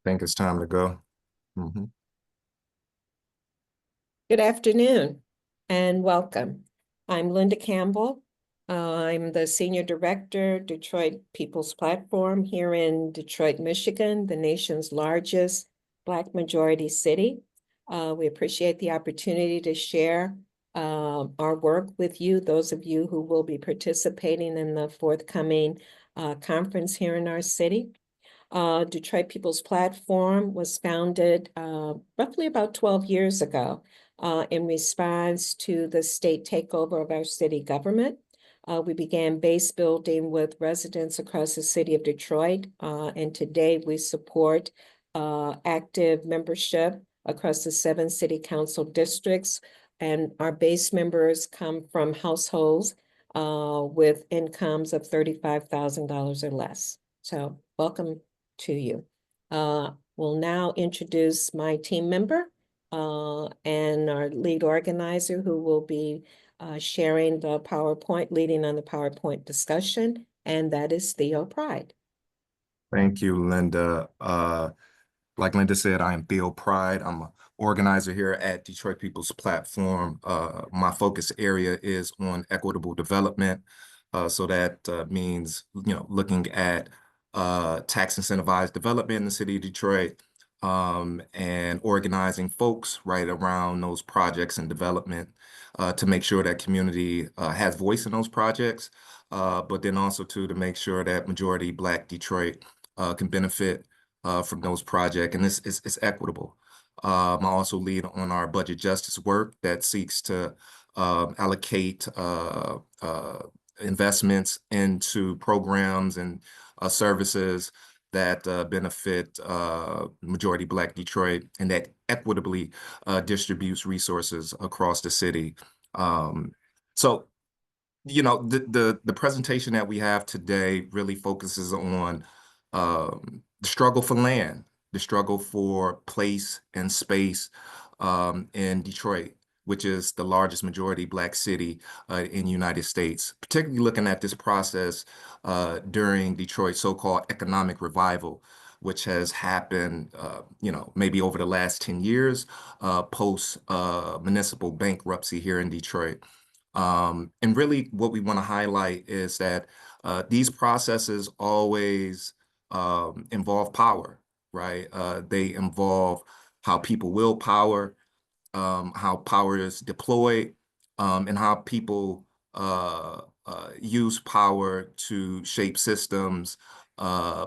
Think it's time to go. hmm Good afternoon and welcome. I'm Linda Campbell. I'm the Senior Director, Detroit People's Platform here in Detroit, Michigan, the nation's largest Black majority city. We appreciate the opportunity to share our work with you, those of you who will be participating in the forthcoming conference here in our city. Detroit People's Platform was founded roughly about 12 years ago in response to the state takeover of our city government. We began base building with residents across the city of Detroit, and today we support active membership across the 7 city council districts, and our base members come from households with incomes of $35,000 or less. So welcome to you. We'll now introduce my team member and our lead organizer who will be sharing the PowerPoint, leading on the PowerPoint discussion, and that is Theo Pride. Thank you, Linda. Like Linda said, I am Theo Pride. I'm an organizer here at Detroit People's Platform. My focus area is on equitable development. So that means, looking at tax incentivized development in the city of Detroit, and organizing folks right around those projects and development to make sure that community has voice in those projects, but then also to make sure that majority Black Detroit can benefit from those projects, and this is equitable. I also lead on our budget justice work that seeks to allocate investments into programs and services that benefit majority Black Detroit and that equitably distributes resources across the city. So, the presentation that we have today really focuses on the struggle for land, the struggle for place and space in Detroit, which is the largest majority Black city in the United States, particularly looking at this process during Detroit's so-called economic revival, which has happened, maybe over the last 10 years, post municipal bankruptcy here in Detroit. And really what we want to highlight is that these processes always involve power, right? They involve how people will power, how power is deployed, and how people use power to shape systems,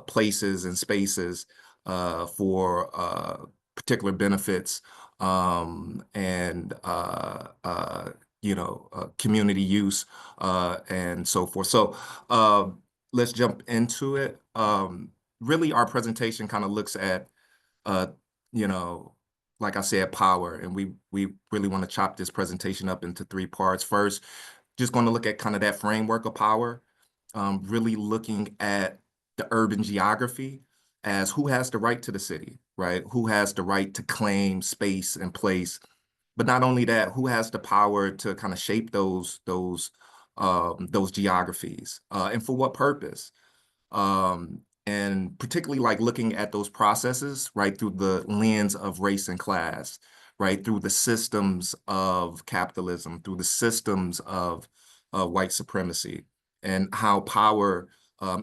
places, and spaces for particular benefits and community use and so forth. So let's jump into it. Really, our presentation kind of looks at, uh, you know, like I said, power, and we really want to chop this presentation up into 3 parts. First, just going to look at kind of that framework of power, really looking at the urban geography as who has the right to the city, right? Who has the right to claim space and place, but not only that, who has the power to kind of shape those geographies, and for what purpose? And particularly like looking at those processes, right, through the lens of race and class, right, through the systems of capitalism, through the systems of white supremacy, and how power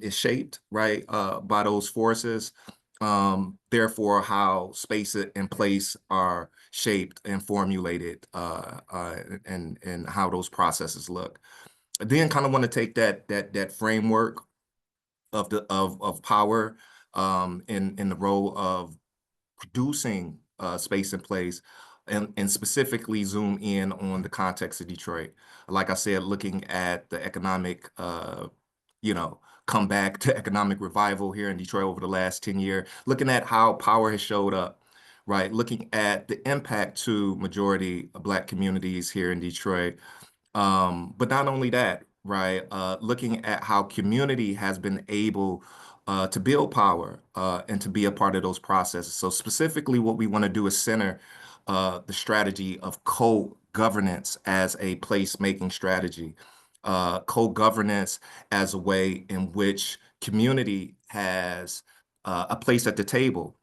is shaped, right, by those forces. Therefore, how space and place are shaped and formulated, and how those processes look. I then kind of want to take that framework of power in the role of producing space and place, and specifically zoom in on the context of Detroit. Like I said, looking at the economic come back to economic revival here in Detroit over the last 10 years, looking at how power has showed up, right? Looking at the impact to majority Black communities here in Detroit, but not only that, right? Looking at how community has been able to build power and to be a part of those processes. So specifically, what we want to do is center the strategy of co-governance as a place-making strategy. Co-governance as a way in which community has a place at the table,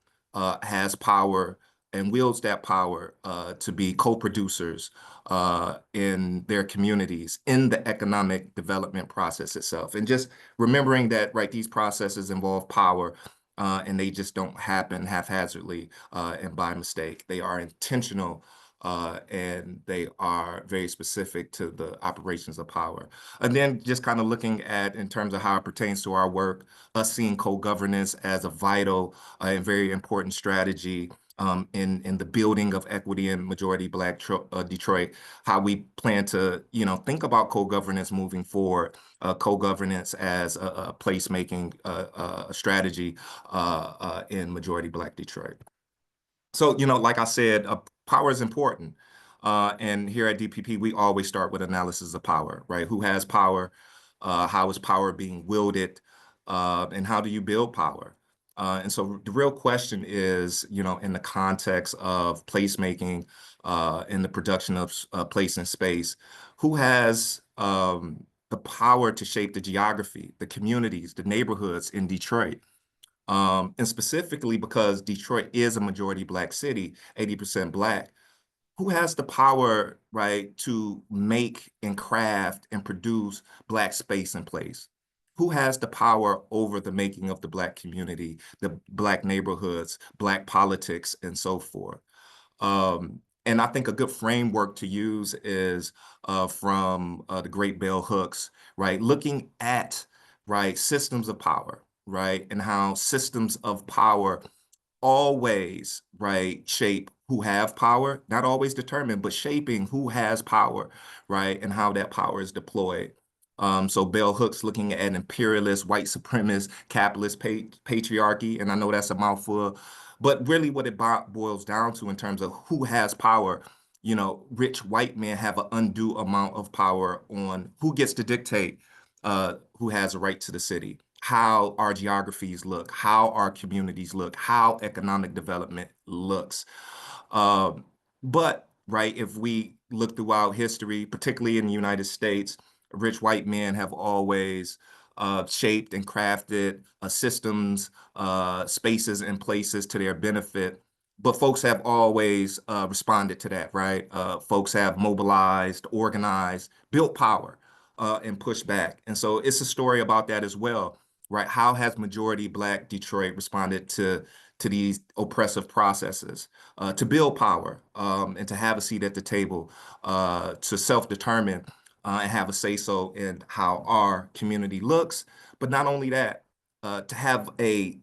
has power and wields that power to be co-producers in their communities in the economic development process itself. And just remembering that, right, these processes involve power and they just don't happen haphazardly and by mistake. They are intentional and they are very specific to the operations of power. And then just kind of looking at, in terms of how it pertains to our work, us seeing co-governance as a vital and very important strategy in the building of equity in majority Black Detroit, how we plan to, think about co-governance moving forward, co-governance as a placemaking strategy in majority Black Detroit. So, like I said, power is important. And here at DPP, we always start with analysis of power, right? Who has power? How is power being wielded? And how do you build power? And so the real question is, in the context of placemaking, in the production of place and space, who has the power to shape the geography, the communities, the neighborhoods in Detroit? And specifically because Detroit is a majority Black city, 80% Black, who has the power, right, to make and craft and produce Black space and place? Who has the power over the making of the Black community, the Black neighborhoods, Black politics, and so forth? And I think a good framework to use is from the great bell hooks, right? Looking at, right, systems of power, right? And how systems of power always, right, shape who have power, not always determine, but shaping who has power, right, and how that power is deployed. So bell hooks looking at imperialist, white supremacist, capitalist patriarchy, and I know that's a mouthful, but really what it boils down to in terms of who has power, rich white men have an undue amount of power on who gets to dictate who has a right to the city, how our geographies look, how our communities look, how economic development looks. Um, but, right, if we look throughout history, particularly in the United States, rich white men have always shaped and crafted systems, spaces, and places to their benefit. But folks have always responded to that, right? Folks have mobilized, organized, built power, and pushed back. And so it's a story about that as well, right? How has majority Black Detroit responded to these oppressive processes, to build power, and to have a seat at the table, to self-determine and have a say-so in how our community looks. But not only that, to have a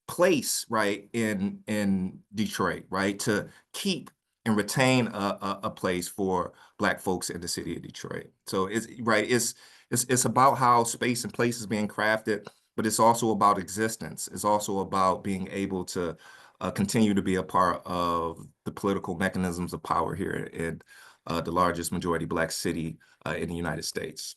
place, right, in Detroit, right, to keep and retain a place for Black folks in the city of Detroit. So it's right, it's about how space and place is being crafted, but it's also about existence. It's also about being able to continue to be a part of the political mechanisms of power here in the largest majority Black city in the United States.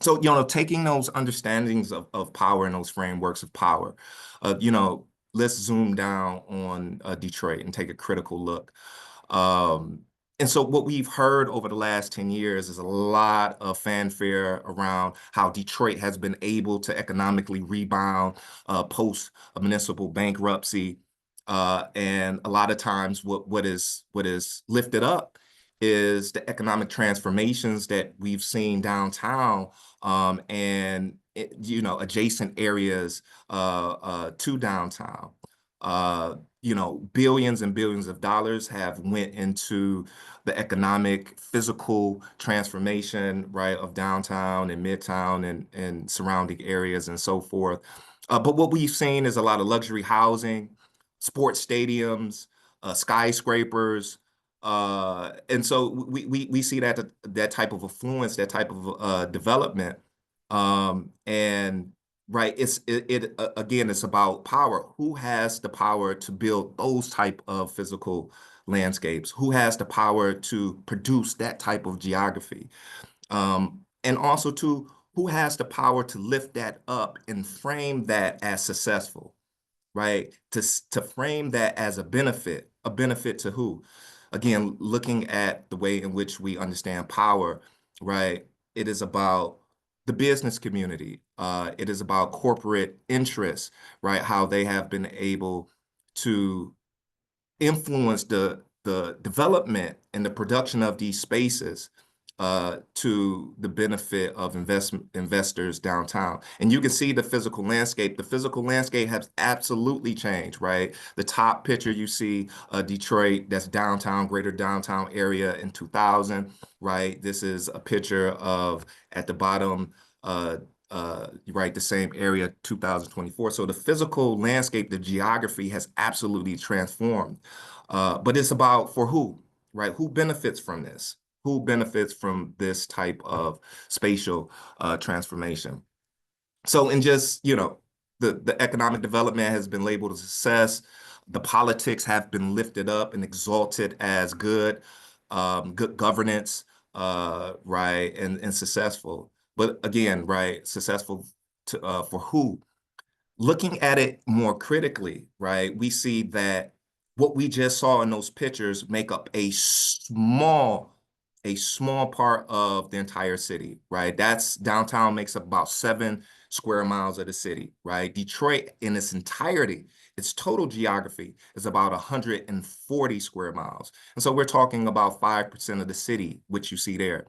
So, taking those understandings of power and those frameworks of power, let's zoom down on Detroit and take a critical look. Um, and so what we've heard over the last 10 years is a lot of fanfare around how Detroit has been able to economically rebound post a municipal bankruptcy. And a lot of times what is lifted up is the economic transformations that we've seen downtown and adjacent areas to downtown. Billions and billions of dollars have went into the economic, physical transformation, right, of downtown and midtown and surrounding areas and so forth. But what we've seen is a lot of luxury housing, sports stadiums, skyscrapers, and so we see that type of affluence, that type of development, and right, again, it's about power. Who has the power to build those type of physical landscapes? Who has the power to produce that type of geography? And also, who has the power to lift that up and frame that as successful? Right? To frame that as a benefit to who? Again, looking at the way in which we understand power, right? It is about the business community. It is about corporate interests, right? How they have been able to influence the development and the production of these spaces to the benefit of investors downtown. And you can see the physical landscape. The physical landscape has absolutely changed, right? The top picture you see Detroit, that's downtown, greater downtown area in 2000, right? This is a picture of at the bottom, right, the same area, 2024. So the physical landscape, the geography has absolutely transformed. But it's about for who, right? Who benefits from this? Who benefits from this type of spatial transformation? So in just, the economic development has been labeled a success. The politics have been lifted up and exalted as good, good governance, right, and successful. But again, right, successful for who? Looking at it more critically, right, we see that what we just saw in those pictures make up a small part of the entire city, right? That's downtown makes up about 7 square miles of the city, right? Detroit in its entirety, its total geography is about 140 square miles. And so we're talking about 5% of the city, which you see there.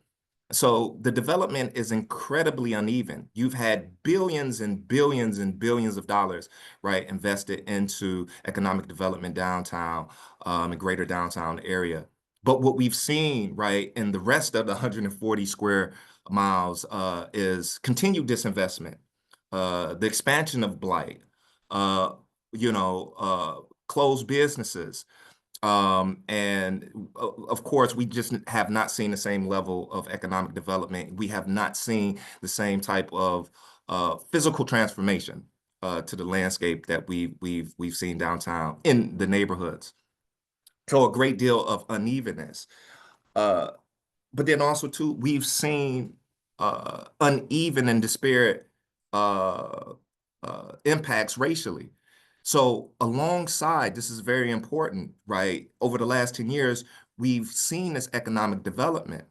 So the development is incredibly uneven. You've had billions and billions and billions of dollars, right, invested into economic development downtown, and greater downtown area. But what we've seen, right, in the rest of the 140 square miles is continued disinvestment, the expansion of blight, uh, closed businesses, and of course, we just have not seen the same level of economic development. We have not seen the same type of physical transformation to the landscape that we've seen downtown in the neighborhoods. So a great deal of unevenness. Uh, but then also too, we've seen uneven and disparate uh, impacts racially. So alongside, this is very important, right? Over the last 10 years, we've seen this economic development.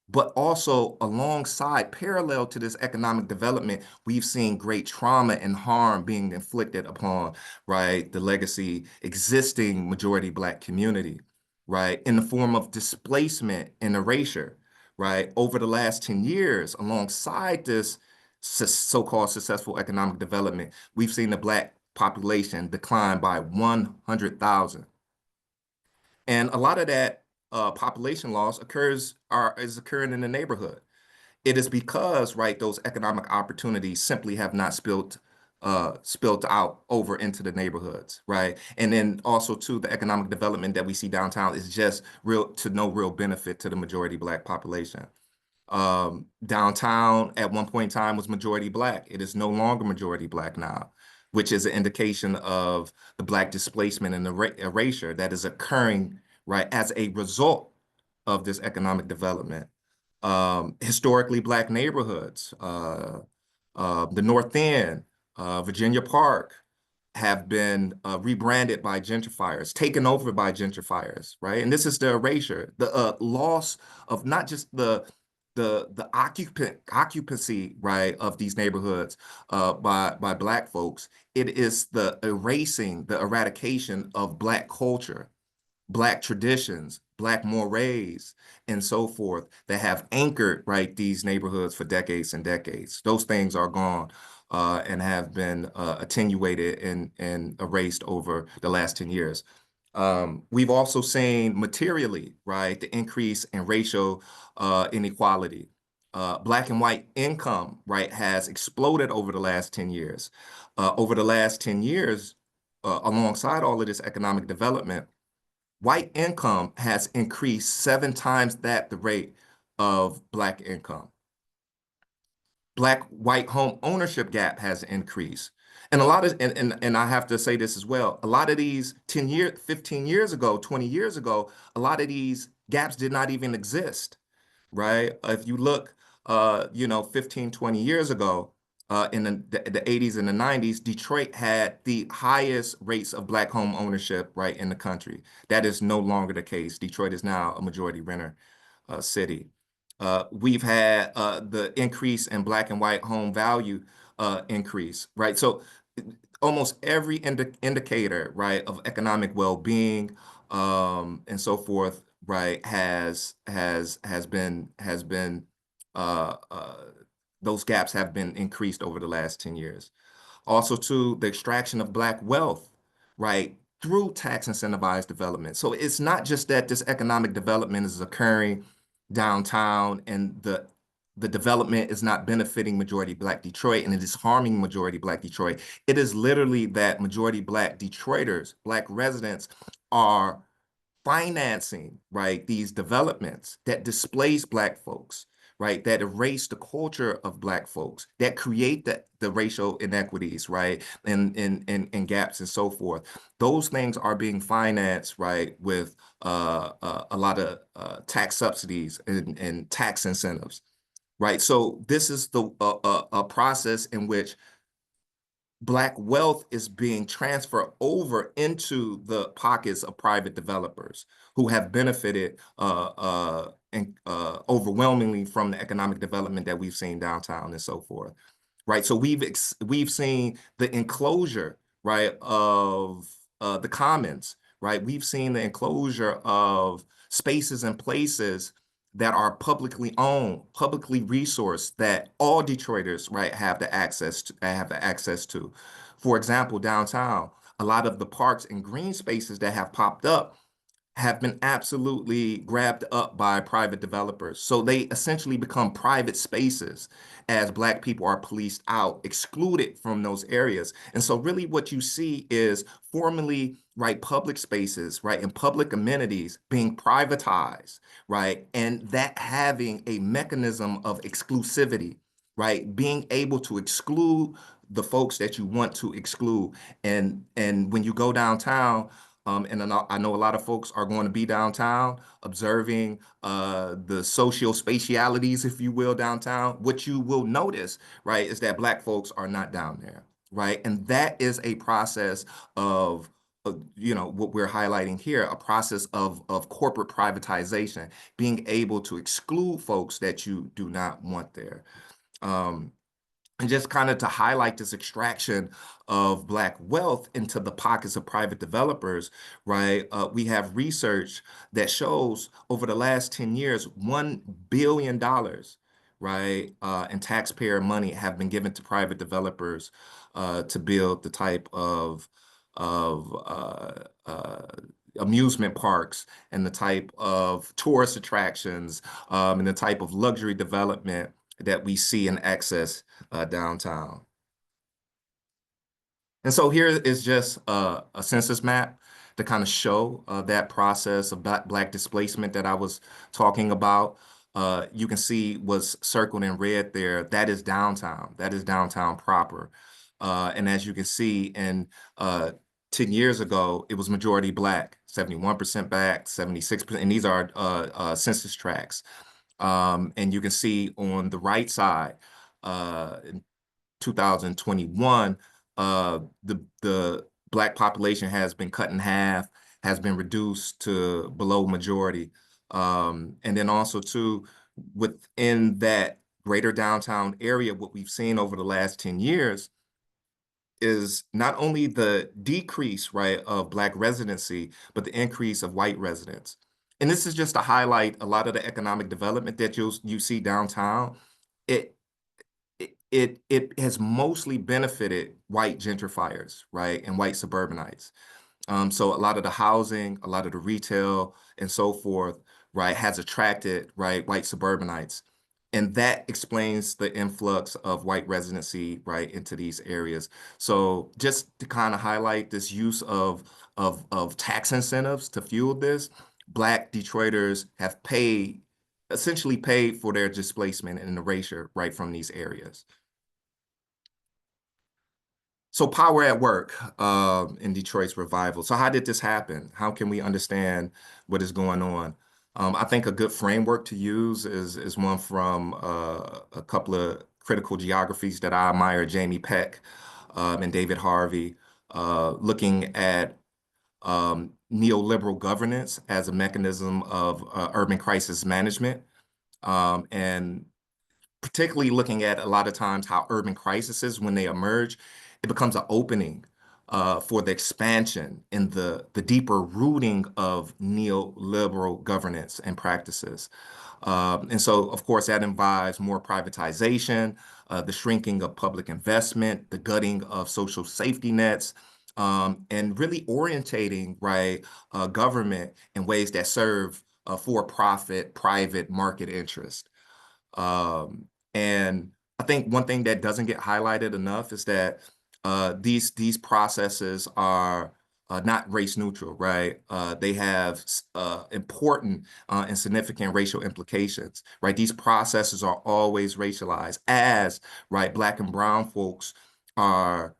But also alongside, parallel to this economic development, we've seen great trauma and harm being inflicted upon, right, the legacy existing majority Black community, right, in the form of displacement and erasure, right? Over the last 10 years, alongside this so-called successful economic development, we've seen the Black population decline by 100,000. And a lot of that population loss is occurring in the neighborhood. It is because, right, those economic opportunities simply have not spilled out over into the neighborhoods, right? And then also too, the economic development that we see downtown is just real to no real benefit to the majority Black population. Downtown at one point in time was majority Black. It is no longer majority Black now, which is an indication of the Black displacement and the erasure that is occurring, right, as a result of this economic development. Historically Black neighborhoods, the North End, Virginia Park, have been rebranded by gentrifiers, taken over by gentrifiers, right? And this is the erasure, the loss of not just the occupancy, right, of these neighborhoods by Black folks. It is the erasing, the eradication of Black culture, Black traditions, Black mores, and so forth that have anchored, right, these neighborhoods for decades and decades. Those things are gone and have been attenuated and erased over the last 10 years. We've also seen materially, right, the increase in racial inequality. Black and white income, right, has exploded over the last 10 years. Over the last 10 years, alongside all of this economic development, white income has increased 7 times the rate of Black income. Black white home ownership gap has increased. And a lot of, and I have to say this as well, a lot of these 10 years, 15 years ago, 20 years ago, a lot of these gaps did not even exist, right? If you look, 15, 20 years ago, in the 80s and the 90s, Detroit had the highest rates of Black home ownership, right, in the country. That is no longer the case. Detroit is now a majority renter city. We've had the increase in Black and white home value increase, right? So almost every indicator, right, of economic well-being, and so forth, right, has been uh, uh, those gaps have been increased over the last 10 years. Also, too, the extraction of Black wealth, right, through tax incentivized development. So it's not just that this economic development is occurring downtown and the development is not benefiting majority Black Detroit and it is harming majority Black Detroit. It is literally that majority Black Detroiters, Black residents are financing, right, these developments that displace Black folks, right, that erase the culture of Black folks, that create the racial inequities, right, and gaps and so forth. Those things are being financed, right, with a lot of tax subsidies and tax incentives, right? So this is a process in which Black wealth is being transferred over into the pockets of private developers who have benefited overwhelmingly from the economic development that we've seen downtown and so forth, right? So we've seen the enclosure, right, of the commons, right? We've seen the enclosure of spaces and places that are publicly owned, publicly resourced, that all Detroiters, right, have the access to. For example, downtown, a lot of the parks and green spaces that have popped up have been absolutely grabbed up by private developers. So they essentially become private spaces as Black people are policed out, excluded from those areas. And so really what you see is formerly, right, public spaces, right, and public amenities being privatized, right, and that having a mechanism of exclusivity, right, being able to exclude the folks that you want to exclude. And when you go downtown, and I know a lot of folks are going to be downtown observing the social spatialities, if you will, downtown. What you will notice, right, is that Black folks are not down there, right? And that is a process of what we're highlighting here, a process of corporate privatization, being able to exclude folks that you do not want there. Um, and just kind of to highlight this extraction of Black wealth into the pockets of private developers, right? We have research that shows over the last 10 years, $1 billion, right, in taxpayer money have been given to private developers to build the type of amusement parks and the type of tourist attractions and the type of luxury development that we see and access downtown. And so here is just a census map to kind of show that process of Black displacement that I was talking about. You can see what's circled in red there. That is downtown. That is downtown proper. And as you can see, in 10 years ago, it was majority Black, 71% Black, 76%, and these are census tracts. And you can see on the right side, in 2021, the Black population has been cut in half, has been reduced to below majority. And then also too, within that greater downtown area, what we've seen over the last 10 years is not only the decrease, right, of Black residency, but the increase of white residents. And this is just to highlight a lot of the economic development that you see downtown. It it has mostly benefited white gentrifiers, right, and white suburbanites. So a lot of the housing, a lot of the retail, and so forth, right, has attracted, right, white suburbanites. And that explains the influx of white residency, right, into these areas. So just to kind of highlight this use of tax incentives to fuel this, Black Detroiters have essentially paid for their displacement and erasure, right, from these areas. So power at work in Detroit's revival. So how did this happen? How can we understand what is going on? I think a good framework to use is one from a couple of critical geographies that I admire, Jamie Peck and David Harvey, looking at neoliberal governance as a mechanism of urban crisis management. And particularly looking at a lot of times how urban crises, when they emerge, it becomes an opening, for the expansion and the deeper rooting of neoliberal governance and practices. And so, of course, that involves more privatization, the shrinking of public investment, the gutting of social safety nets, and really orientating, right, government in ways that serve for-profit, private market interest. And I think one thing that doesn't get highlighted enough is that these processes are not race neutral, right? They have important and significant racial implications, right? These processes are always racialized as, right, Black and brown folks are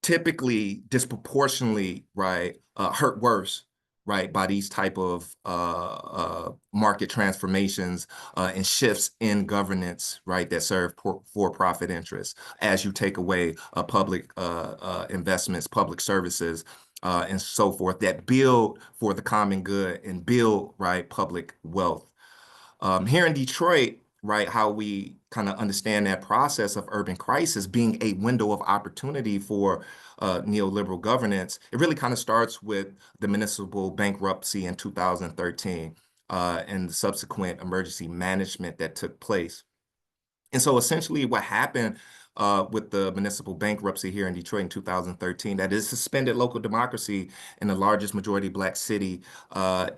typically disproportionately, right, hurt worse, right, by these type of market transformations and shifts in governance, right, that serve for-profit interests as you take away public investments, public services, and so forth that build for the common good and build, right, public wealth. Here in Detroit, right, how we kind of understand that process of urban crisis being a window of opportunity for neoliberal governance, it really kind of starts with the municipal bankruptcy in 2013 and the subsequent emergency management that took place. And so essentially what happened with the municipal bankruptcy here in Detroit in 2013, that is suspended local democracy in the largest majority Black city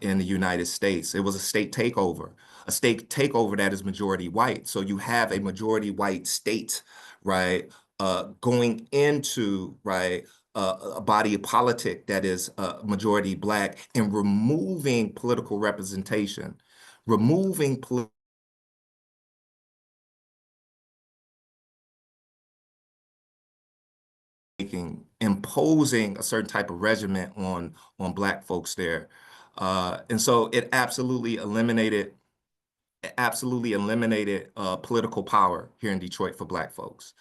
in the United States. It was a state takeover that is majority white. So you have a majority white state, right, going into, right, a body of politic that is majority Black and removing political representation, removing political imposing a certain type of regimen on Black folks there. And so it absolutely eliminated political power here in Detroit for Black folks.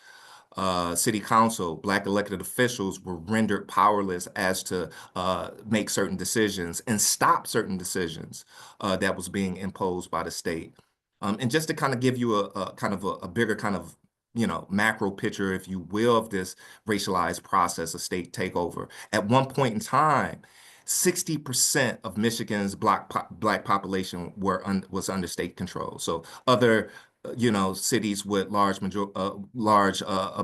City council, Black elected officials were rendered powerless as to make certain decisions and stop certain decisions that was being imposed by the state. And just to kind of give you a kind of a bigger kind of macro picture, if you will, of this racialized process of state takeover. At one point in time, 60% of Michigan's black population was under state control. So other cities with large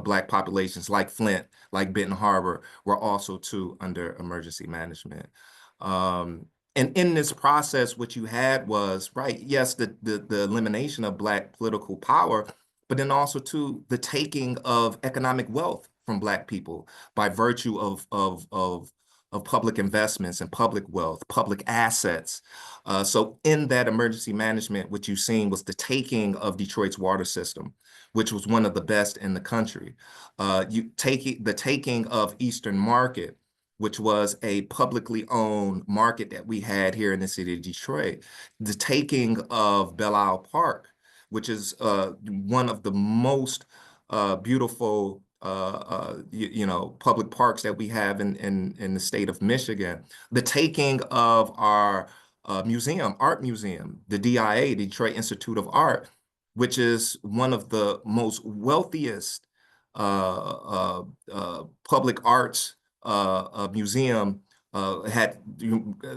Black populations like Flint, like Benton Harbor, were also too under emergency management. And in this process, what you had was, right, yes, the elimination of Black political power, but then also too the taking of economic wealth from Black people by virtue of public investments and public wealth, public assets. So in that emergency management, what you've seen was the taking of Detroit's water system, which was one of the best in the country. The taking of Eastern Market, which was a publicly owned market that we had here in the city of Detroit. The taking of Belle Isle Park, which is one of the most beautiful public parks that we have in the state of Michigan. The taking of our art museum, the DIA, the Detroit Institute of Art, which is one of the most wealthiest public arts museum, had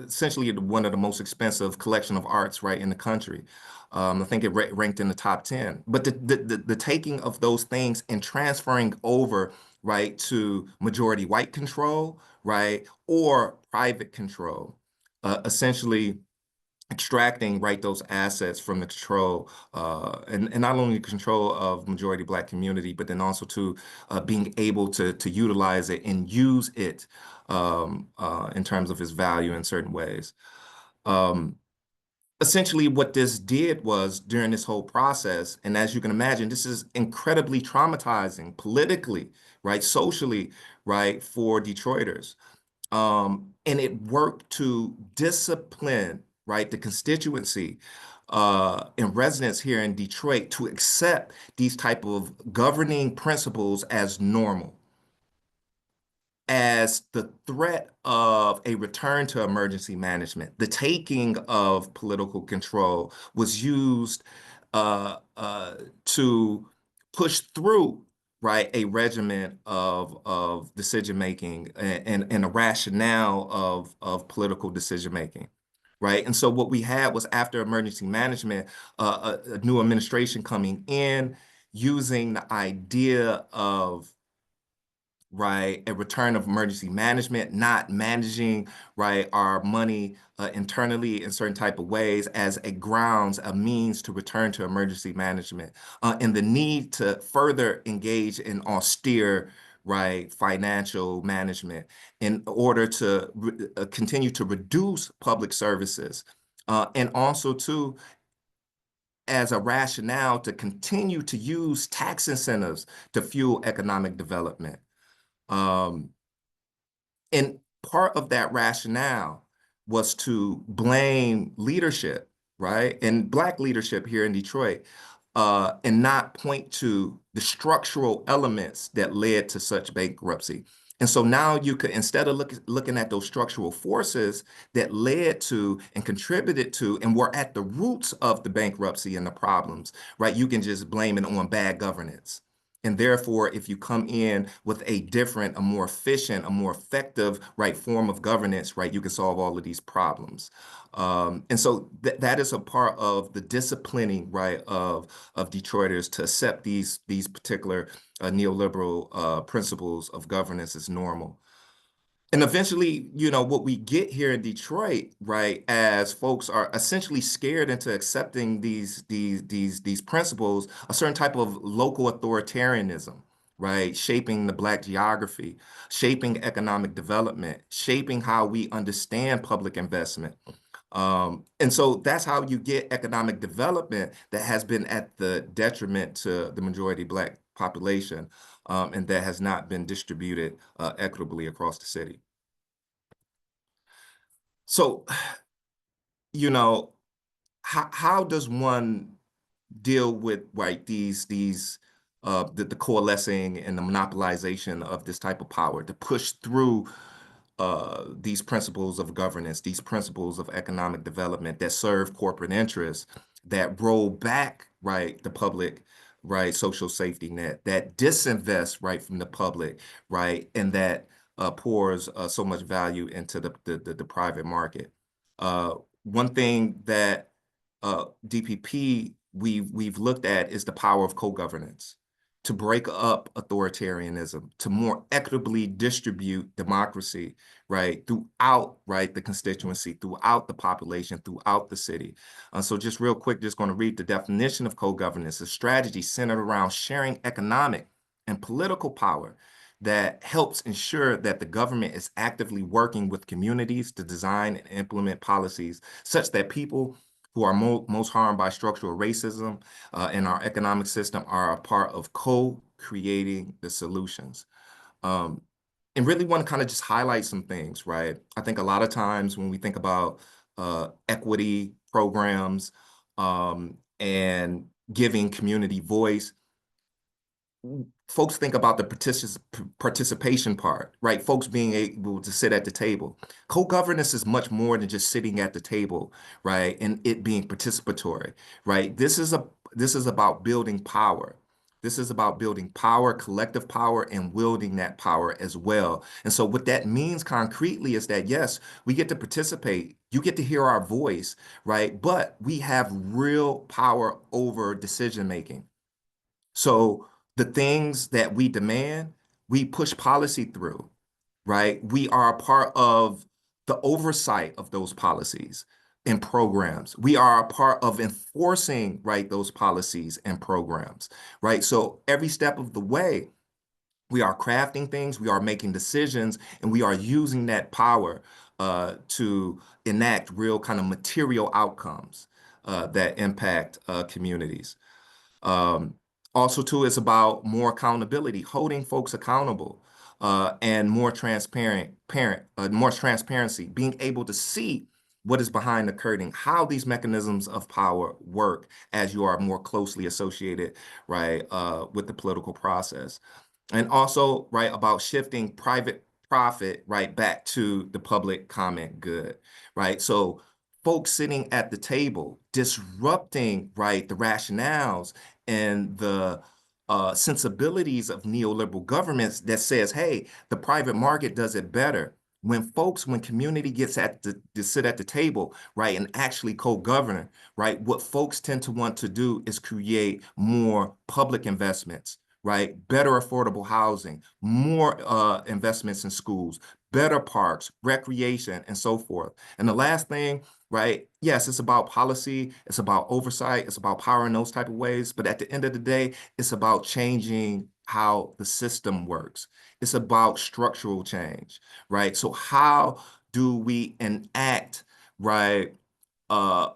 essentially one of the most expensive collection of arts right in the country. I think it ranked in the top 10. But the taking of those things and transferring over, right, to majority white control, right, or private control, essentially extracting, right, those assets from the control and not only control of majority Black community, but then also to being able to utilize it and use it in terms of its value in certain ways. Essentially what this did was during this whole process, and as you can imagine, this is incredibly traumatizing politically, right, socially, right, for Detroiters. And it worked to discipline, right, the constituency and residents here in Detroit to accept these type of governing principles as normal, as the threat of a return to emergency management. The taking of political control was used to push through, right, a regimen of decision making and a rationale of political decision making, right? And so what we had was after emergency management, a new administration coming in using the idea of right? A return of emergency management, not managing, right, our money internally in certain type of ways as a grounds, a means to return to emergency management, and the need to further engage in austere, right, financial management in order to continue to reduce public services. And also, too, as a rationale to continue to use tax incentives to fuel economic development. Um, and part of that rationale was to blame leadership, right? And Black leadership here in Detroit, and not point to the structural elements that led to such bankruptcy. And so now you could, instead of looking at those structural forces that led to and contributed to and were at the roots of the bankruptcy and the problems, right? You can just blame it on bad governance. And therefore, if you come in with a different, a more efficient, a more effective, right, form of governance, right, you can solve all of these problems. And so that is a part of the disciplining, right, of Detroiters to accept these particular neoliberal principles of governance as normal. And eventually, you know, what we get here in Detroit, right, as folks are essentially scared into accepting these principles, a certain type of local authoritarianism, right, shaping the Black geography, shaping economic development, shaping how we understand public investment. And so that's how you get economic development that has been at the detriment to the majority Black population, and that has not been distributed equitably across the city. So, you know, how does one deal with right these the coalescing and the monopolization of this type of power to push through these principles of governance, these principles of economic development that serve corporate interests, that roll back, right, the public, right, social safety net, that disinvest, right, from the public, right, and that pours so much value into the private market. Uh, One thing that DPP we've looked at is the power of co-governance to break up authoritarianism, to more equitably distribute democracy, right, throughout, right, the constituency, throughout the population, throughout the city. So just real quick, just going to read the definition of co-governance, a strategy centered around sharing economic and political power that helps ensure that the government is actively working with communities to design and implement policies such that people who are most harmed by structural racism in our economic system are a part of co-creating the solutions. Um, and really want to kind of just highlight some things, right? I think a lot of times when we think about equity programs and giving community voice, folks think about the participation part, right? Folks being able to sit at the table. Co-governance is much more than just sitting at the table, right? And it being participatory, right? This is about building power. This is about building power, collective power, and wielding that power as well. And so what that means concretely is that, yes, we get to participate. You get to hear our voice, right? But we have real power over decision making. So the things that we demand, we push policy through, right? We are a part of the oversight of those policies and programs. We are a part of enforcing, right, those policies and programs, right? So every step of the way, we are crafting things, we are making decisions, and we are using that power to enact real kind of material outcomes that impact communities. Um, Also, too, it's about more accountability, holding folks accountable, and more transparency, being able to see what is behind the curtain, how these mechanisms of power work as you are more closely associated, right, with the political process. And also, right, about shifting private profit, right, back to the public common good, right? So folks sitting at the table, disrupting, right, the rationales and sensibilities of neoliberal governments that says, hey, the private market does it better. When community gets to sit at the table, right, and actually co-govern, right, what folks tend to want to do is create more public investments, right, better affordable housing, more investments in schools, better parks, recreation, and so forth. And the last thing, right, yes, it's about policy, it's about oversight, it's about power in those type of ways, but at the end of the day, it's about changing how the system works. It's about structural change, right? So how do we enact, right, uh,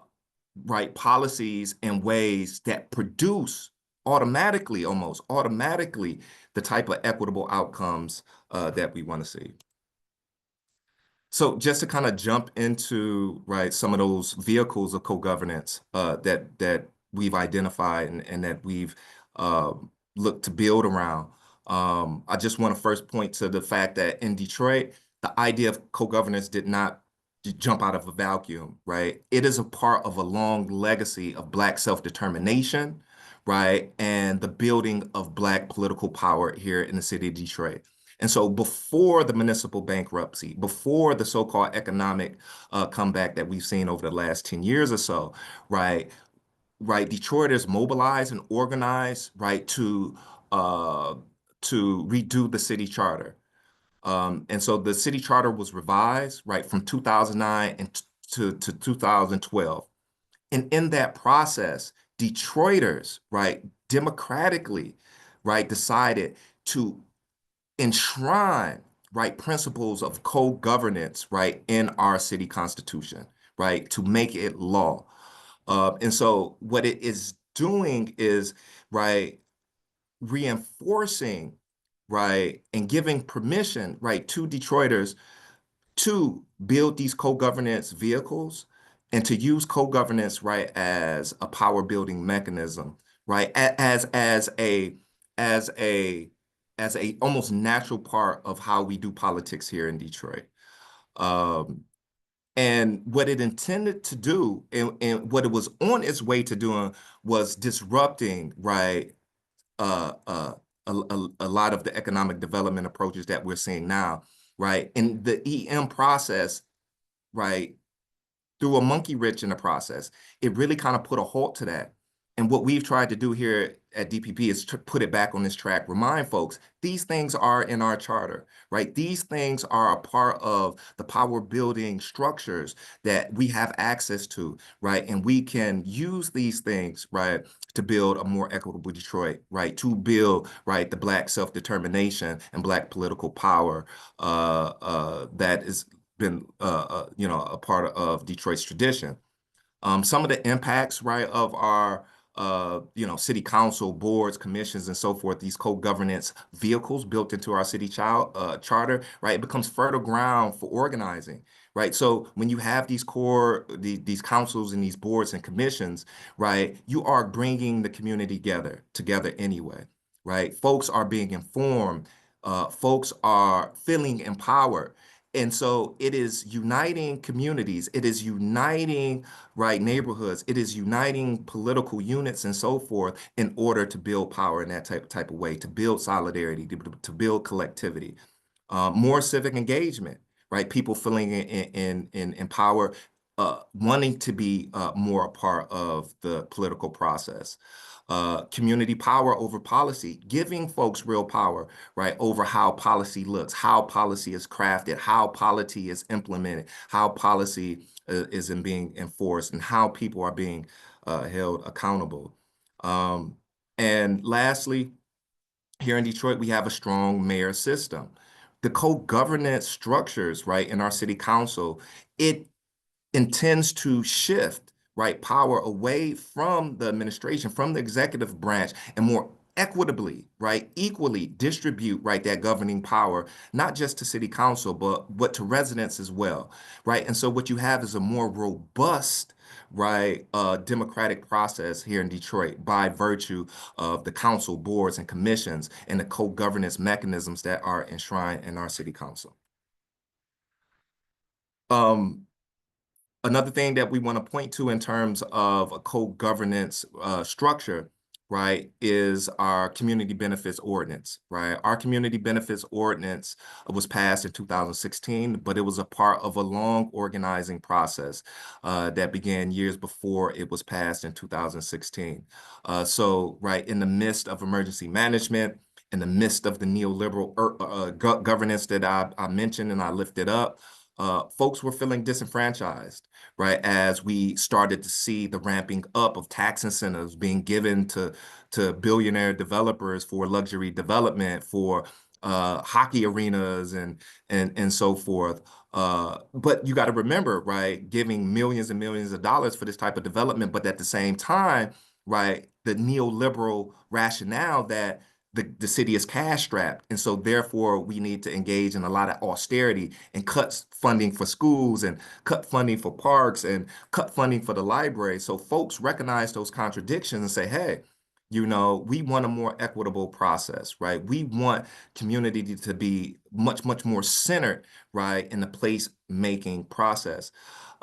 right, policies in ways that produce automatically, almost automatically, the type of equitable outcomes that we want to see? So just to kind of jump into, right, some of those vehicles of co-governance that we've identified and that we've uh, looked to build around. I just want to first point to the fact that in Detroit, the idea of co-governance did not jump out of a vacuum, right? It is a part of a long legacy of Black self-determination, right, and the building of Black political power here in the city of Detroit. And so before the municipal bankruptcy, before the so-called economic comeback that we've seen over the last 10 years or so, right, right, Detroiters mobilized and organized, right, uh, to redo the city charter. And so the city charter was revised, right, from 2009 to 2012. And in that process, Detroiters, right, democratically, right, decided to enshrine, right, principles of co-governance, right, in our city constitution, right, to make it law. And so what it is doing is, right, reinforcing, right, and giving permission, right, to Detroiters to build these co-governance vehicles and to use co-governance, right, as a power building mechanism, right, as a as a almost natural part of how we do politics here in Detroit. Um, and what it intended to do and what it was on its way to doing was disrupting, right, uh, uh, a lot of the economic development approaches that we're seeing now, right? And the EM process, right, through a monkey wrench in the process, it really kind of put a halt to that. And what we've tried to do here at DPP is to put it back on this track, remind folks, these things are in our charter, right? These things are a part of the power building structures that we have access to, right? And we can use these things, right, to build a more equitable Detroit, right? To build, right, the Black self-determination and Black political power that is been a part of Detroit's tradition. Some of the impacts, right, of our city council boards, commissions, and so forth, these co-governance vehicles built into our city charter, right, it becomes fertile ground for organizing, right? So when you have these councils and these boards and commissions, right, you are bringing the community together anyway, right? Folks are being informed, folks are feeling empowered. And so it is uniting communities. It is uniting, right, neighborhoods. It is uniting political units and so forth in order to build power in that type of way, to build solidarity, to build collectivity. More civic engagement, right? People feeling in power, wanting to be more a part of the political process. Community power over policy, giving folks real power, right, over how policy looks, how policy is crafted, how policy is implemented, how policy is being enforced, and how people are being held accountable. And lastly, here in Detroit, we have a strong mayor system. The co-governance structures, right, in our city council, it intends to shift, right, power away from the administration, from the executive branch, and more equitably, right, equally distribute, right, that governing power, not just to city council, but to residents as well, right? And so what you have is a more robust, right, democratic process here in Detroit by virtue of the council boards and commissions and the co-governance mechanisms that are enshrined in our city council. Um, Another thing that we want to point to in terms of a co-governance structure, right, is our community benefits ordinance, right? Our community benefits ordinance was passed in 2016, but it was a part of a long organizing process that began years before it was passed in 2016. So, right, in the midst of emergency management, in the midst of the neoliberal governance that I mentioned and I lifted up, folks were feeling disenfranchised, right? As we started to see the ramping up of tax incentives being given to billionaire developers for luxury development, for hockey arenas and so forth. But you got to remember, right, giving millions and millions of dollars for this type of development, but at the same time, right, the neoliberal rationale that the city is cash strapped. And so therefore we need to engage in a lot of austerity and cut funding for schools and cut funding for parks and cut funding for the library. So folks recognize those contradictions and say, hey, we want a more equitable process, right? We want community to be much, much more centered, right, in the place-making process.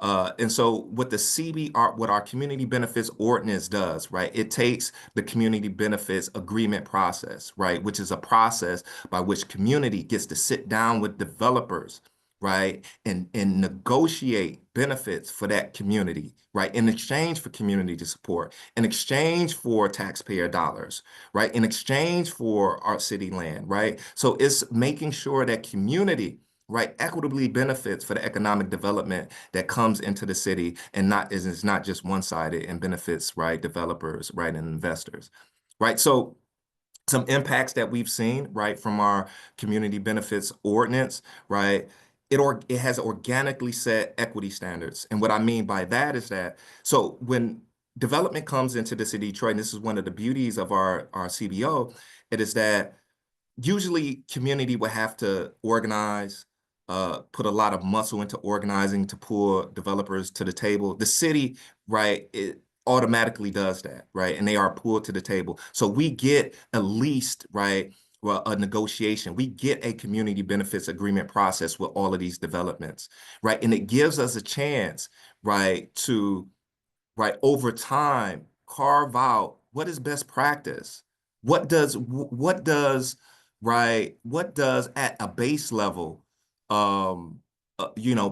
And so what the CBR, what our community benefits ordinance does, right, it takes the community benefits agreement process, right, which is a process by which community gets to sit down with developers, right, and negotiate benefits for that community, right, in exchange for community support, in exchange for taxpayer dollars, right, in exchange for our city land, right? So it's making sure that community, right, equitably benefits for the economic development that comes into the city and not is not just one-sided and benefits, right, developers, right, and investors, right? So some impacts that we've seen, right, from our community benefits ordinance, right? It has organically set equity standards. And what I mean by that is that, so when development comes into the city of Detroit, and this is one of the beauties of our CBO, it is that usually community would have to organize, put a lot of muscle into organizing to pull developers to the table. The city, right, it automatically does that, right? And they are pulled to the table. So we get at least, right, well, a negotiation. We get a community benefits agreement process with all of these developments, right? And it gives us a chance, right, to right, over time, carve out what is best practice. What does at a base level, um,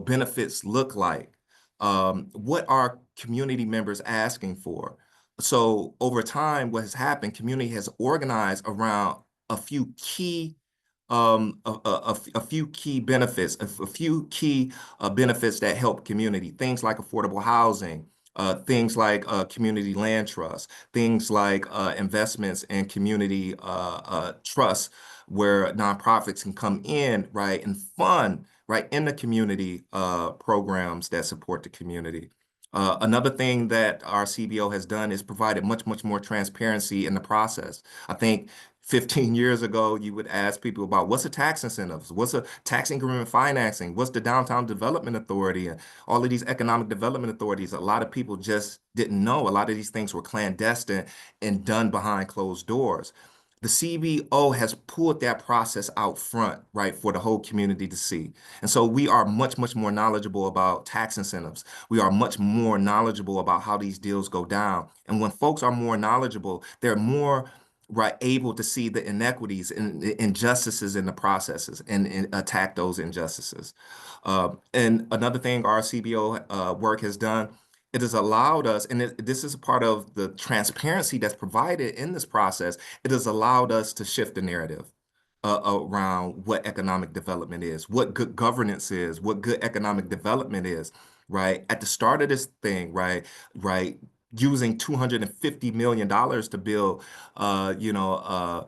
benefits look like? What are community members asking for? So over time, what has happened, community has organized around a few key a few key benefits, a few key benefits that help community, things like affordable housing, things like community land trust, things like investments in community trusts where nonprofits can come in, right, and fund, right, in the community programs that support the community. Another thing that our CBO has done is provided much, much more transparency in the process. I think 15 years ago, you would ask people about what's a tax incentives, what's a tax increment financing, what's the Downtown Development Authority, and all of these economic development authorities. A lot of people just didn't know. A lot of these things were clandestine and done behind closed doors. The CBO has pulled that process out front, right, for the whole community to see. And so we are much, much more knowledgeable about tax incentives. We are much more knowledgeable about how these deals go down. And when folks are more knowledgeable, they're more right able to see the inequities and the injustices in the processes and attack those injustices. And another thing our CBO work has done, it has allowed us, and this is a part of the transparency that's provided in this process, it has allowed us to shift the narrative around what economic development is, what good governance is, what good economic development is, right? At the start of this thing, right, using $250 million to build, uh, you know, uh,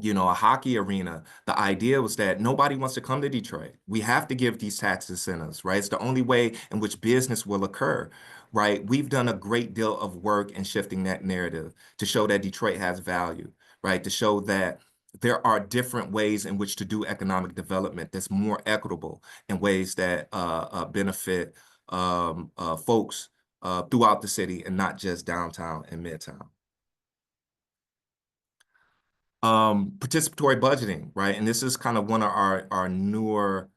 a hockey arena. The idea was that nobody wants to come to Detroit. We have to give these tax incentives, right? It's the only way in which business will occur, right? We've done a great deal of work in shifting that narrative to show that Detroit has value, right? To show that there are different ways in which to do economic development that's more equitable in ways that benefit folks throughout the city and not just downtown and midtown. Participatory budgeting, right? And this is kind of one of our newer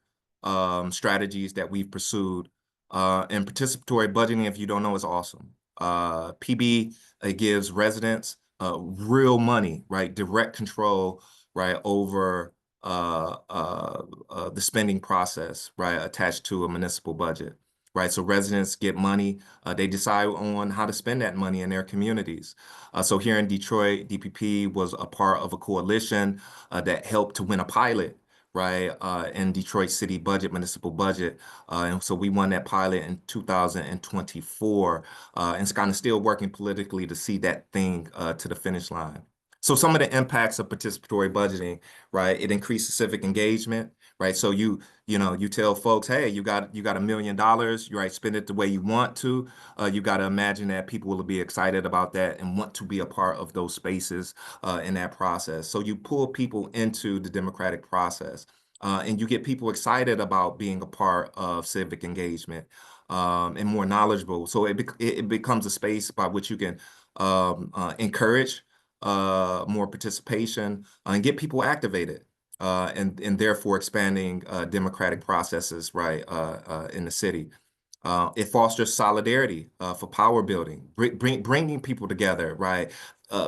strategies that we've pursued. And participatory budgeting, if you don't know, is awesome. PB, it gives residents real money, right? Direct control, right, over the spending process, right, attached to a municipal budget, right? So residents get money. They decide on how to spend that money in their communities. So here in Detroit, DPP was a part of a coalition that helped to win a pilot, right, in Detroit city budget, municipal budget. And so we won that pilot in 2024, and it's kind of still working politically to see that thing to the finish line. So some of the impacts of participatory budgeting, right? It increases civic engagement, right? So you tell folks, hey, you got $1 million, you right, spend it the way you want to. You got to imagine that people will be excited about that and want to be a part of those spaces in that process. So you pull people into the democratic process. And you get people excited about being a part of civic engagement and more knowledgeable. So it becomes a space by which you can encourage more participation and get people activated, and therefore expanding democratic processes, right, in the city. It fosters solidarity for power building, bringing people together, right?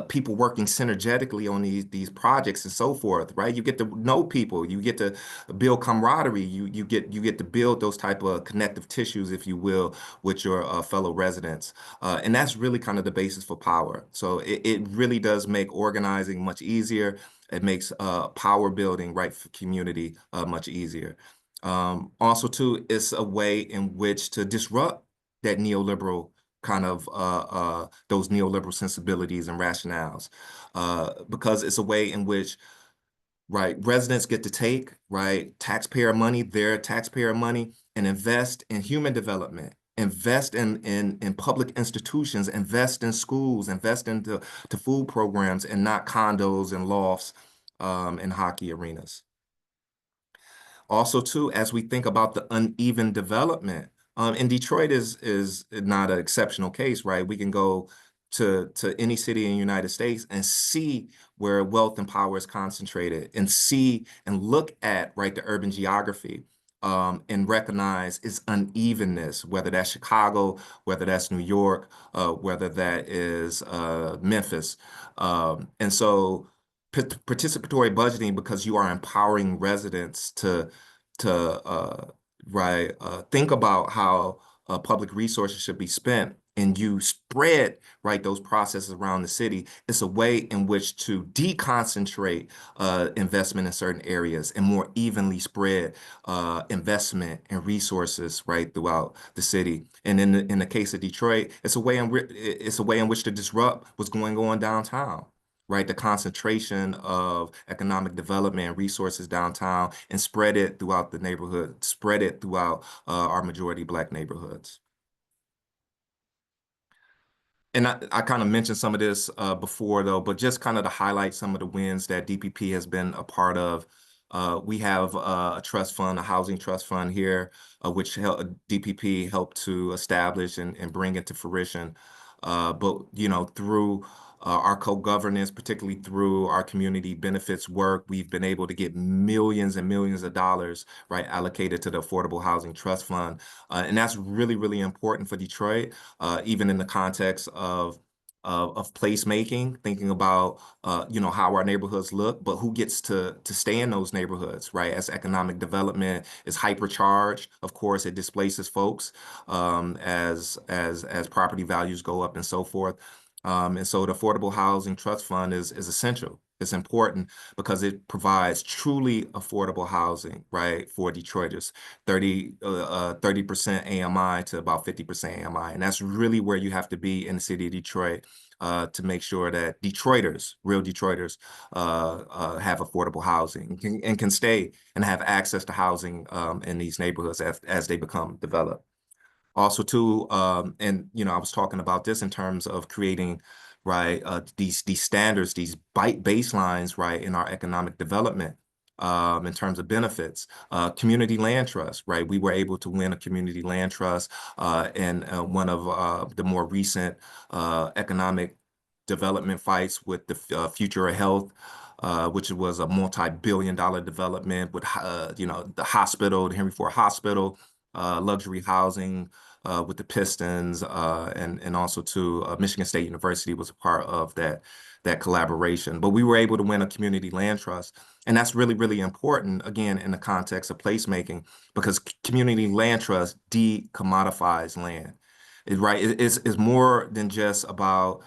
People working synergetically on these projects and so forth, right? You get to know people, you get to build camaraderie, you get to build those type of connective tissues, if you will, with your fellow residents, and that's really kind of the basis for power. So it really does make organizing much easier. It makes power building, right, for community much easier. Also, too, it's a way in which to disrupt that neoliberal kind of those neoliberal sensibilities and rationales, because it's a way in which, right, residents get to take, right, taxpayer money, their taxpayer money, and invest in human development, invest in public institutions, invest in schools, invest into to food programs, and not condos and lofts and hockey arenas. Also, too, as we think about the uneven development, and Detroit is not an exceptional case, right? We can go to any city in the United States and see where wealth and power is concentrated, and see and look at, right, the urban geography, and recognize its unevenness, whether that's Chicago, whether that's New York, whether that is Memphis. And so participatory budgeting, because you are empowering residents to right, think about how public resources should be spent, and you spread, right, those processes around the city. It's a way in which to deconcentrate investment in certain areas and more evenly spread investment and resources, right, throughout the city. And in the case of Detroit, it's a way in which to disrupt what's going on downtown, right? The concentration of economic development and resources downtown, and spread it throughout the neighborhood, spread it throughout our majority Black neighborhoods. And I kind of mentioned some of this before, though, but just kind of to highlight some of the wins that DPP has been a part of. We have a trust fund, a housing trust fund here, which DPP helped to establish and bring into fruition. But, through our co-governance, particularly through our community benefits work, we've been able to get millions and millions of dollars, right, allocated to the Affordable Housing Trust Fund. And that's really, really important for Detroit, even in the context of placemaking, thinking about how our neighborhoods look, but who gets to stay in those neighborhoods, right? As economic development is hypercharged, of course, it displaces folks as property values go up and so forth. And so the Affordable Housing Trust Fund is essential. It's important because it provides truly affordable housing, right, for Detroiters, 30% AMI to about 50% AMI. And that's really where you have to be in the city of Detroit to make sure that Detroiters, real Detroiters, have affordable housing and can stay and have access to housing in these neighborhoods as they become developed. Also, too, and I was talking about this in terms of creating, right, these standards, these baselines, right, in our economic development, in terms of benefits. Community land trust, right? We were able to win a community land trust in one of the more recent economic development fights with the Future of Health. Which was a multi-billion-dollar development with, the hospital, the Henry Ford Hospital, luxury housing with the Pistons, and also too, Michigan State University was a part of that that collaboration. But we were able to win a community land trust. And that's really, really important, again, in the context of placemaking, because community land trust decommodifies land. Right? It's more than just about,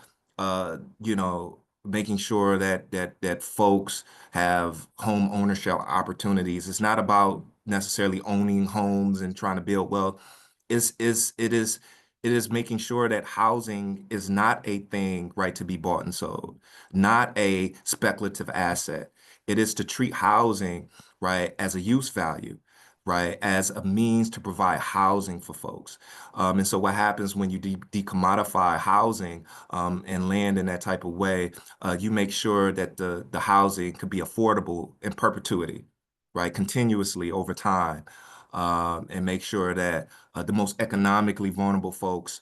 making sure that folks have home ownership opportunities. It's not about necessarily owning homes and trying to build wealth. It is making sure that housing is not a thing, right, to be bought and sold, not a speculative asset. It is to treat housing, right, as a use value, right, as a means to provide housing for folks. And so what happens when you decommodify housing and land in that type of way, you make sure that the housing could be affordable in perpetuity, right, continuously over time, and make sure that the most economically vulnerable folks,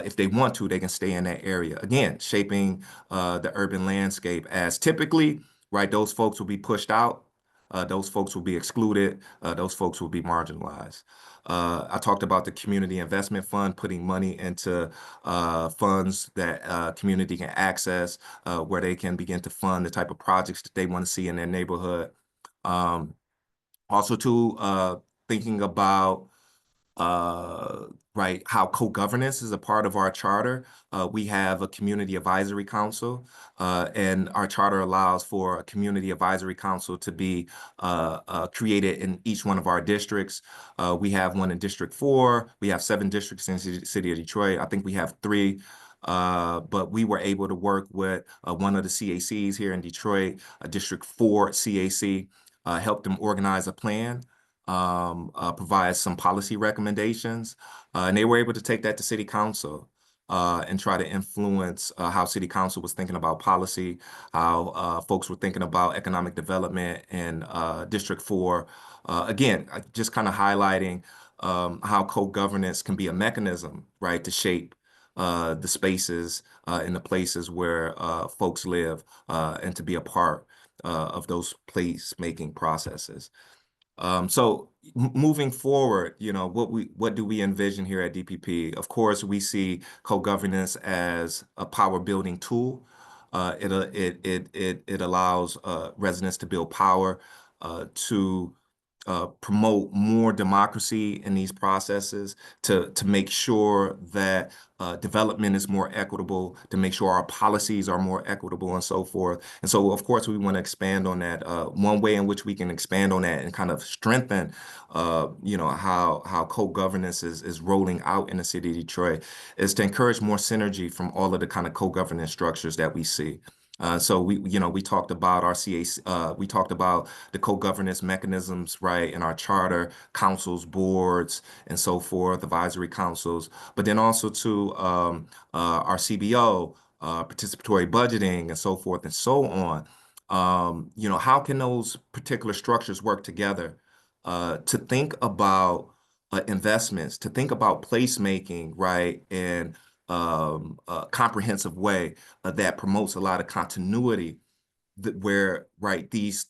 if they want to, they can stay in that area. Again, shaping the urban landscape as typically, right, those folks will be pushed out. Those folks will be excluded. Those folks will be marginalized. I talked about the community investment fund, putting money into funds that community can access, where they can begin to fund the type of projects that they want to see in their neighborhood. Um, Also, too, thinking about right, how co-governance is a part of our charter. We have a community advisory council, and our charter allows for a community advisory council to be created in each one of our districts. We have one in District 4. We have 7 districts in the city of Detroit. I think we have 3. But we were able to work with one of the CACs here in Detroit, District 4 CAC, help them organize a plan, provide some policy recommendations, and they were able to take that to City Council and try to influence how City Council was thinking about policy, how folks were thinking about economic development in District 4. Again, just kind of highlighting how co-governance can be a mechanism, right, to shape the spaces and the places where folks live, and to be a part of those place-making processes. So moving forward, what do we envision here at DPP? Of course, we see co-governance as a power building tool. It allows residents to build power, to promote more democracy in these processes, to make sure that development is more equitable, to make sure our policies are more equitable and so forth. And so, of course, we want to expand on that. One way in which we can expand on that and kind of strengthen, how co-governance is rolling out in the city of Detroit is to encourage more synergy from all of the kind of co-governance structures that we see. So we talked about our CAC, we talked about the co-governance mechanisms, right, in our charter, councils, boards, and so forth, advisory councils, but then also to our CBO, participatory budgeting, and so forth and so on. How can those particular structures work together to think about investments, to think about placemaking, right, in a comprehensive way that promotes a lot of continuity, where right these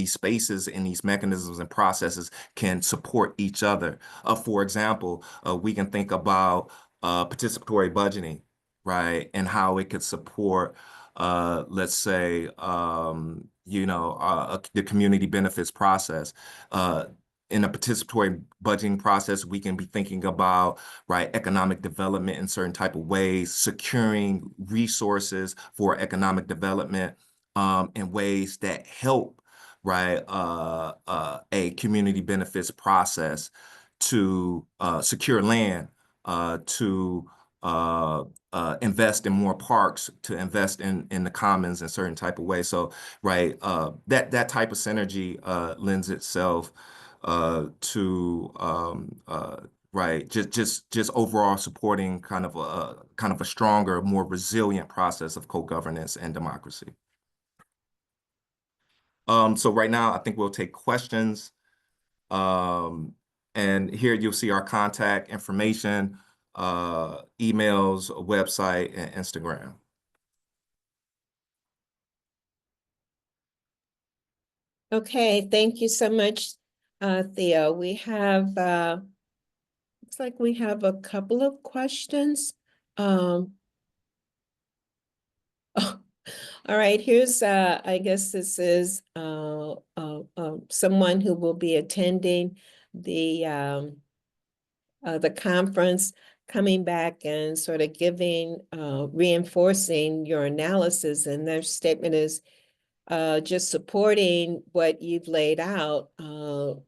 spaces and these mechanisms and processes can support each other. For example, we can think about participatory budgeting, right, and how it could support, let's say, the community benefits process. In a participatory budgeting process, we can be thinking about, right, economic development in certain type of ways, securing resources for economic development in ways that help, right, a community benefits process to secure land, to invest in more parks, to invest in the commons in certain type of way. So, right, that type of synergy lends itself to right, just overall supporting kind of a stronger, more resilient process of co-governance and democracy. So right now, I think we'll take questions. Um, and here you'll see our contact information, emails, a website, and Instagram. Okay, thank you so much, Theo. We have, looks like we have a couple of questions. Um, All right, here's I guess this is someone who will be attending the conference, coming back and sort of giving reinforcing your analysis, and their statement is just supporting what you've laid out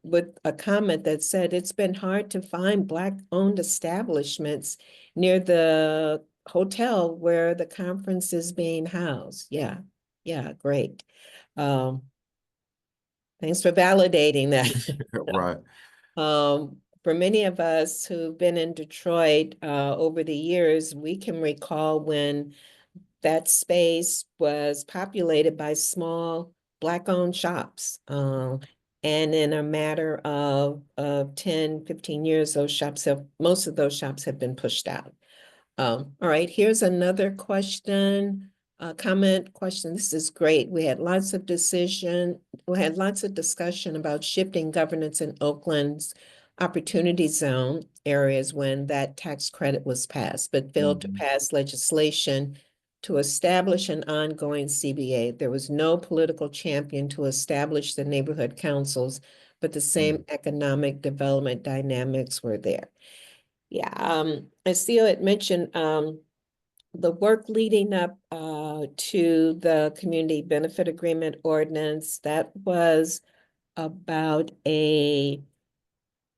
with a comment that said it's been hard to find Black-owned establishments near the hotel where the conference is being housed. Yeah, yeah, great. Um, Thanks for validating that. Right. For many of us who've been in Detroit over the years, we can recall when that space was populated by small Black-owned shops. And in a matter of 10, 15 years, most of those shops have been pushed out. All right, here's another comment question. This is great. We had lots of discussion about shifting governance in Oakland's opportunity zone areas when that tax credit was passed, but failed to Mhm. pass legislation to establish an ongoing CBA. There was no political champion to establish the neighborhood councils, but the same economic development dynamics were there. Yeah, as Theo had mentioned, the work leading up to the community benefit agreement ordinance, that was about a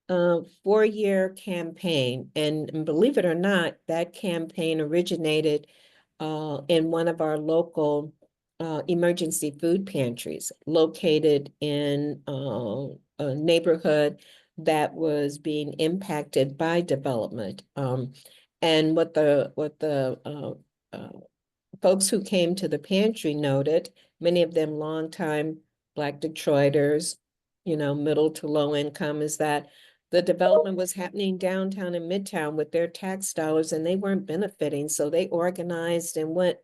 4-year campaign. And believe it or not, that campaign originated in one of our local emergency food pantries located in a neighborhood that was being impacted by development. And what the folks who came to the pantry noted, many of them longtime Black Detroiters, middle to low income, is that the development was happening downtown and midtown with their tax dollars and they weren't benefiting. So they organized and went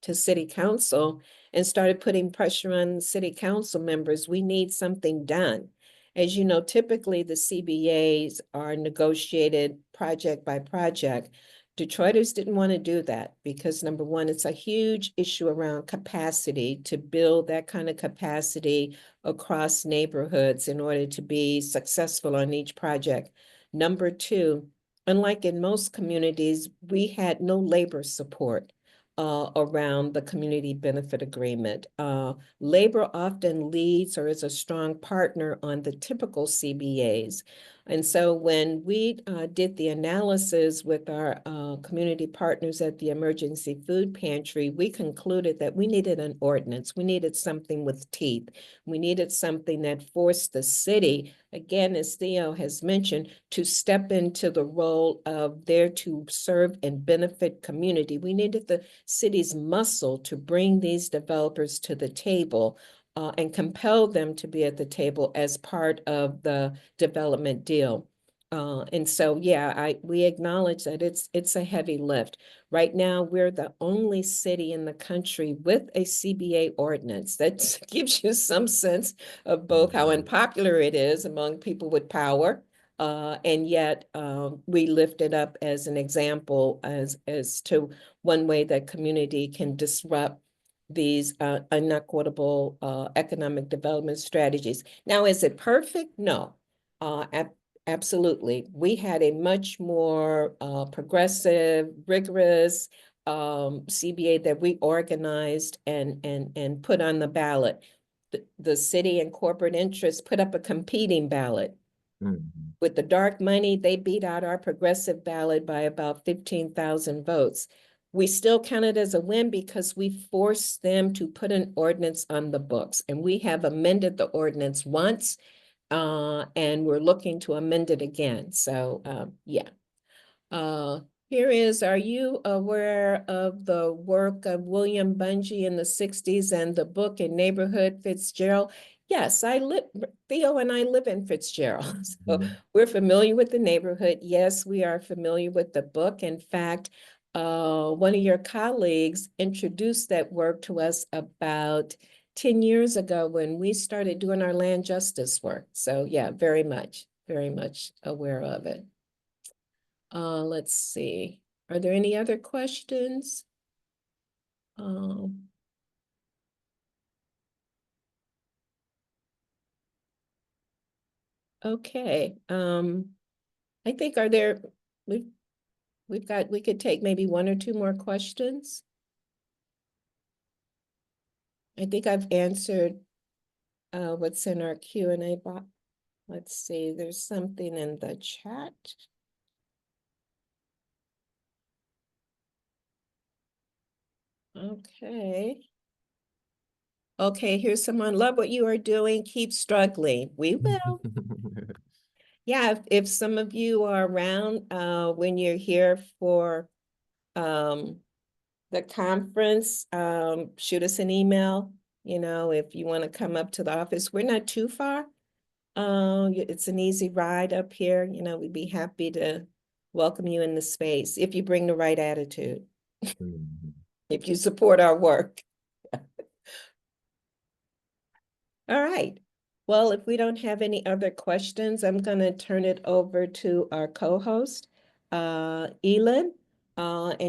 to city council and started putting pressure on city council members. We need something done. As you know, typically the CBAs are negotiated project by project. Detroiters didn't want to do that because number one, it's a huge issue around capacity to build that kind of capacity across neighborhoods in order to be successful on each project. Number two, unlike in most communities, we had no labor support around the community benefit agreement. Labor often leads or is a strong partner on the typical CBAs. And so when we did the analysis with our community partners at the Emergency Food Pantry, we concluded that we needed an ordinance. We needed something with teeth. We needed something that forced the city, again, as Theo has mentioned, to step into the role of there to serve and benefit community. We needed the city's muscle to bring these developers to the table and compel them to be at the table as part of the development deal. And so, yeah, we acknowledge that it's a heavy lift. Right now, we're the only city in the country with a CBA ordinance. That gives you some sense of both how Mhm. unpopular it is among people with power, and yet we lift it up as an example as to one way that community can disrupt these inequitable economic development strategies. Now, is it perfect? No, absolutely. We had a much more progressive, rigorous CBA that we organized and put on the ballot. The city and corporate interests put up a competing ballot. Mhm. With the dark money, they beat out our progressive ballot by about 15,000 votes. We still count it as a win because we forced them to put an ordinance on the books. And we have amended the ordinance once, and we're looking to amend it again. So, yeah. Uh, are you aware of the work of William Bungie in the 60s and the book in Neighborhood Fitzgerald? Yes, Theo and I live in Fitzgerald. So Mhm. we're familiar with the neighborhood. Yes, we are familiar with the book. In fact, one of your colleagues introduced that work to us about 10 years ago when we started doing our land justice work. So yeah, very much aware of it. Let's see. Are there any other questions? Um, Okay, I think we've, we could take maybe one or two more questions. I think I've answered what's in our Q&A box. Let's see, there's something in the chat. Okay. Okay, here's someone, love what you are doing, keep struggling. We will. Yeah, if some of you are around when you're here for the conference, shoot us an email. You know, if you want to come up to the office, we're not too far. It's an easy ride up here. You know, we'd be happy to welcome you in the space if you bring the right attitude, Mhm. if you support our work. All right. Well, if we don't have any other questions, I'm going to turn it over to our co-host, Elin. And